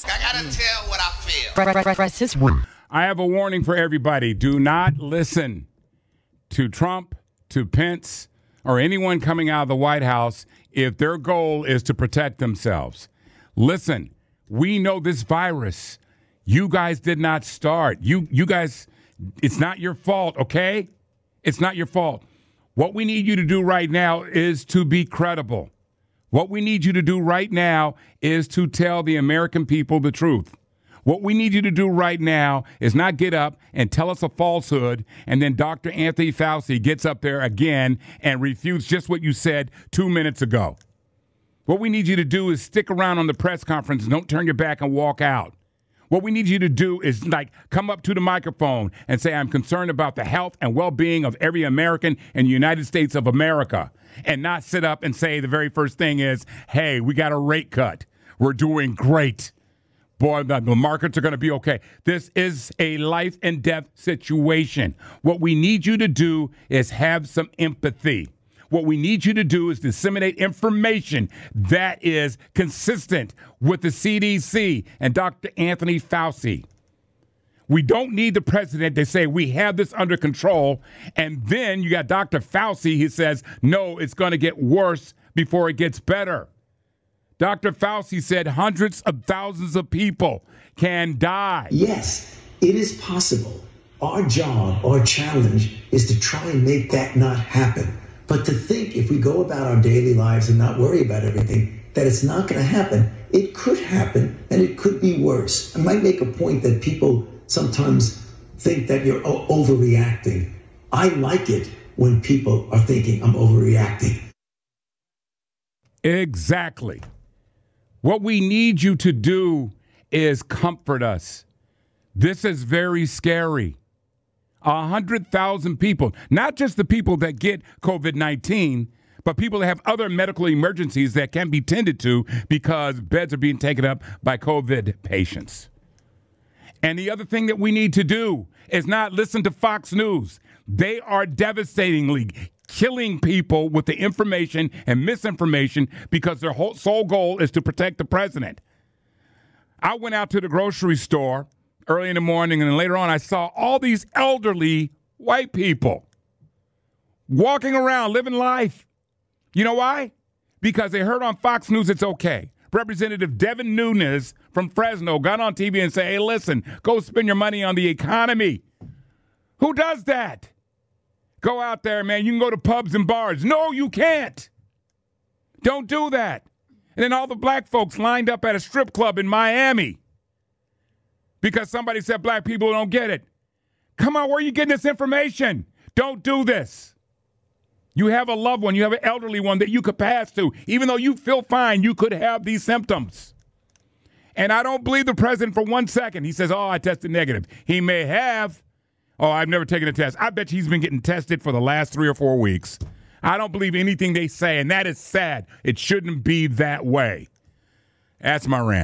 I gotta tell what I feel. I have a warning for everybody. Do not listen to Trump, to Pence, or anyone coming out of the White House if their goal is to protect themselves. Listen, we know this virus. You guys did not start. You guys, it's not your fault, okay? It's not your fault. What we need you to do right now is to be credible. What we need you to do right now is to tell the American people the truth. What we need you to do right now is not get up and tell us a falsehood, and then Dr. Anthony Fauci gets up there again and refutes just what you said 2 minutes ago. What we need you to do is stick around on the press conference and don't turn your back and walk out. What we need you to do is come up to the microphone and say, I'm concerned about the health and well-being of every American in the United States of America, and not sit up and say the very first thing is, hey, we got a rate cut. We're doing great. Boy, the markets are going to be okay. This is a life and death situation. What we need you to do is have some empathy. What we need you to do is disseminate information that is consistent with the CDC and Dr. Anthony Fauci. We don't need the president to say we have this under control, and then you got Dr. Fauci who says, no, it's going to get worse before it gets better. Dr. Fauci said hundreds of thousands of people can die. Yes, it is possible. Our job, our challenge is to try and make that not happen. But to think if we go about our daily lives and not worry about everything, that it's not going to happen, it could happen and it could be worse. I might make a point that people sometimes think that you're overreacting. I like it when people are thinking I'm overreacting. Exactly. What we need you to do is comfort us. This is very scary. 100,000 people, not just the people that get COVID-19, but people that have other medical emergencies that can be tended to because beds are being taken up by COVID patients. And the other thing that we need to do is not listen to Fox News. They are devastatingly killing people with the information and misinformation because their whole sole goal is to protect the president. I went out to the grocery store early in the morning, and then later on I saw all these elderly white people walking around, living life. You know why? Because they heard on Fox News it's okay. Representative Devin Nunes from Fresno got on TV and said, hey, listen, go spend your money on the economy. Who does that? Go out there, man. You can go to pubs and bars. No, you can't. Don't do that. And then all the black folks lined up at a strip club in Miami because somebody said black people don't get it. Come on, where are you getting this information? Don't do this. You have a loved one, you have an elderly one that you could pass to. Even though you feel fine, you could have these symptoms. And I don't believe the president for 1 second. He says, oh, I tested negative. He may have. Oh, I've never taken a test. I bet you he's been getting tested for the last 3 or 4 weeks. I don't believe anything they say, and that is sad. It shouldn't be that way. That's my rant.